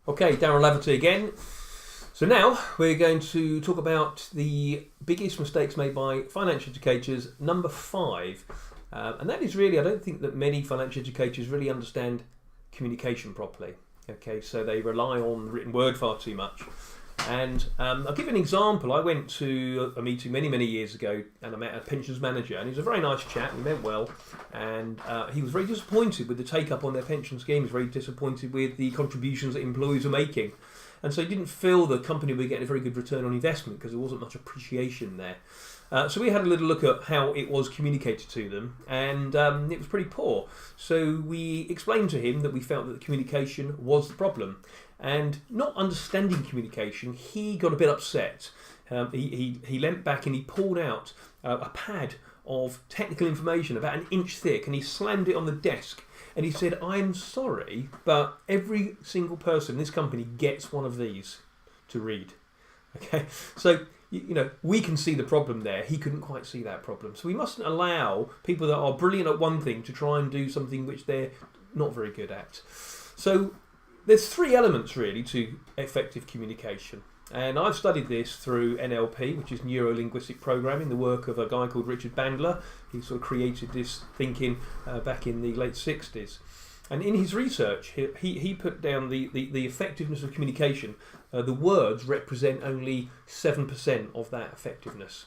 Okay, Darren Laverty again. So now we're going to talk about the biggest mistakes made by financial educators, number 5. And that is really, I don't think that many financial educators really understand communication properly. Okay, so they rely on written word far too much. And I'll give you an example. I went to a meeting many years ago and I met a pensions manager, and he was a very nice chap, he meant well, and he was very disappointed with the take-up on their pension scheme. He was very disappointed with the contributions that employees were making, and so he didn't feel the company would get a very good return on investment because there wasn't much appreciation there. So we had a little look at how it was communicated to them, and it was pretty poor. So we explained to him that we felt that the communication was the problem. And not understanding communication, he got a bit upset. He leant back and he pulled out a pad of technical information about an inch thick, and he slammed it on the desk. And he said, "I'm sorry, but every single person in this company gets one of these to read." Okay, so you know, we can see the problem there. He couldn't quite see that problem. So we mustn't allow people that are brilliant at one thing to try and do something which they're not very good at. So there's 3 elements really to effective communication. And I've studied this through NLP, which is neuro-linguistic programming, the work of a guy called Richard Bandler. He sort of created this thinking back in the late 60s. And in his research, he put down the effectiveness of communication. The words represent only 7% of that effectiveness.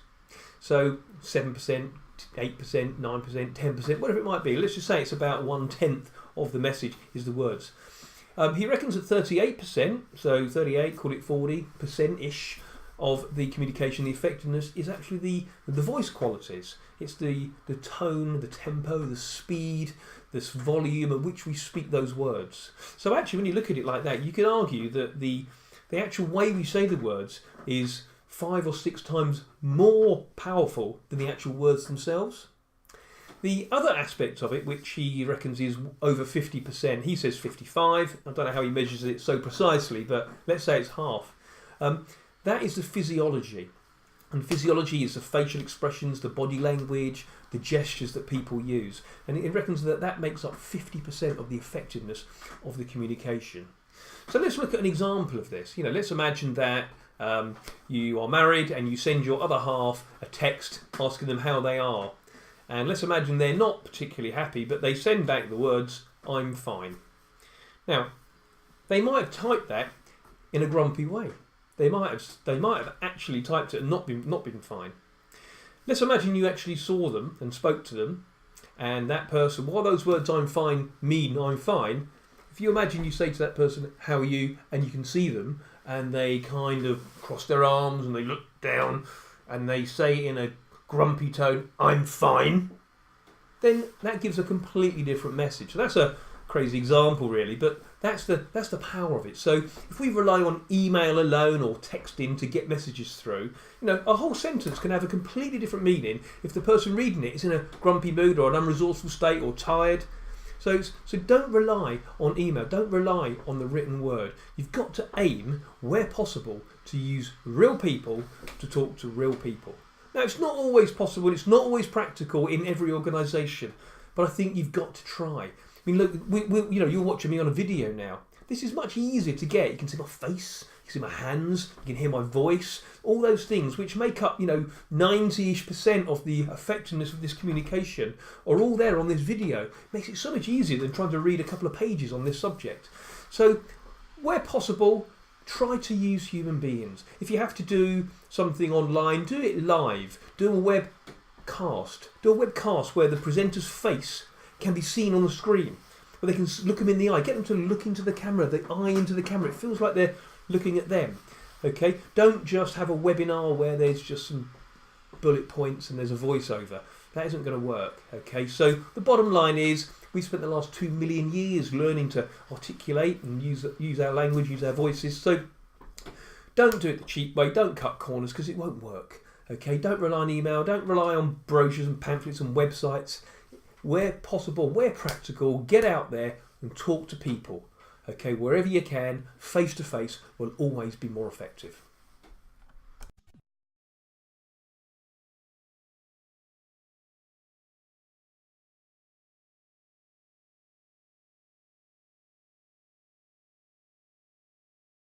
So 7%, 8%, 9%, 10%, whatever it might be. Let's just say it's about 1/10 of the message is the words. He reckons that 38%, so 38, call it 40%-ish of the communication, the effectiveness is actually the voice qualities. It's the tone, the tempo, the speed, this volume at which we speak those words. So actually, when you look at it like that, you can argue that the actual way we say the words is 5 or 6 times more powerful than the actual words themselves. The other aspect of it, which he reckons is over 50%, he says 55, I don't know how he measures it so precisely, but let's say it's half. That is the physiology. And physiology is the facial expressions, the body language, the gestures that people use. And he reckons that that makes up 50% of the effectiveness of the communication. So let's look at an example of this. You know, let's imagine that you are married and you send your other half a text asking them how they are. And let's imagine they're not particularly happy, but they send back the words, "I'm fine." Now, they might have typed that in a grumpy way. They might have actually typed it and not been fine. Let's imagine you actually saw them and spoke to them, and that person, while those words "I'm fine" mean "I'm fine," if you imagine you say to that person, "How are you?" and you can see them, and they kind of cross their arms and they look down and they say in a grumpy tone, "I'm fine," then that gives a completely different message. So that's a crazy example really, but that's the power of it. So if we rely on email alone or texting to get messages through, you know, a whole sentence can have a completely different meaning if the person reading it is in a grumpy mood or an unresourceful state or tired. So don't rely on email, don't rely on the written word. You've got to aim, where possible, to use real people to talk to real people. Now, it's not always possible, it's not always practical in every organisation, but I think you've got to try. I mean, look, you know, you're watching me on a video now. This is much easier to get. You can see my face, you can see my hands, you can hear my voice, all those things which make up, you know, 90-ish% of the effectiveness of this communication are all there on this video. It makes it so much easier than trying to read a couple of pages on this subject. So, where possible, try to use human beings. If you have to do something online, do it live. Do a webcast. Do a webcast where the presenter's face can be seen on the screen, where they can look them in the eye. Get them to look into the camera, the eye into the camera. It feels like they're looking at them. Okay? Don't just have a webinar where there's just some bullet points and there's a voiceover. That isn't going to work. Okay? So the bottom line is, we've spent the last 2 million years learning to articulate and use our language, use our voices. So don't do it the cheap way. Don't cut corners because it won't work. Okay? Don't rely on email. Don't rely on brochures and pamphlets and websites. Where possible, where practical, get out there and talk to people. Okay? Wherever you can, face to face will always be more effective.